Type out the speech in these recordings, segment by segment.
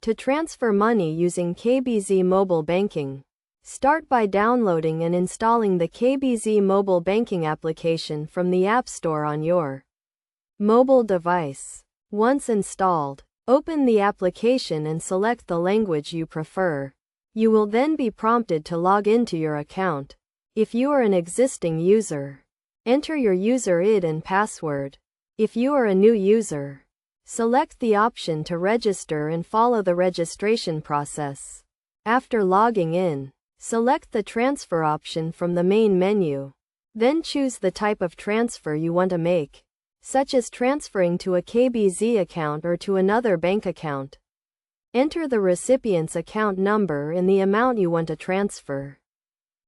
To transfer money using KbZ mobile banking, start by downloading and installing the KbZ mobile banking application from the App Store on your mobile device. Once installed, open the application and select the language you prefer. You will then be prompted to log into your account. If you are an existing user, enter your user ID and password. If you are a new user, select the option to register and follow the registration process. After logging in, select the transfer option from the main menu. Then choose the type of transfer you want to make, such as transferring to a KbZ account or to another bank account. Enter the recipient's account number and the amount you want to transfer.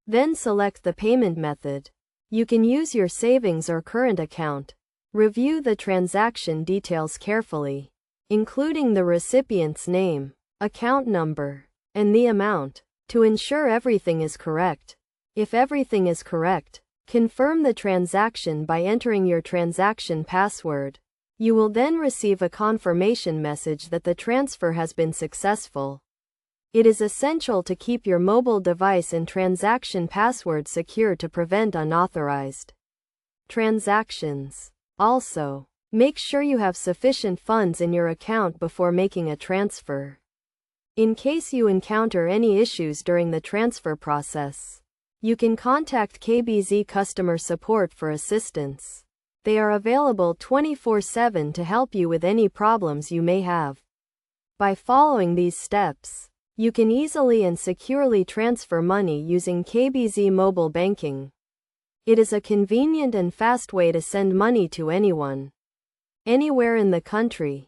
Then select the payment method. You can use your savings or current account. Review the transaction details carefully, including the recipient's name, account number, and the amount, to ensure everything is correct. If everything is correct, confirm the transaction by entering your transaction password. You will then receive a confirmation message that the transfer has been successful. It is essential to keep your mobile device and transaction password secure to prevent unauthorized transactions. Also, make sure you have sufficient funds in your account before making a transfer. In case you encounter any issues during the transfer process, you can contact KbZ customer support for assistance. They are available 24/7 to help you with any problems you may have. By following these steps, you can easily and securely transfer money using KbZ mobile banking. It is a convenient and fast way to send money to anyone, anywhere in the country.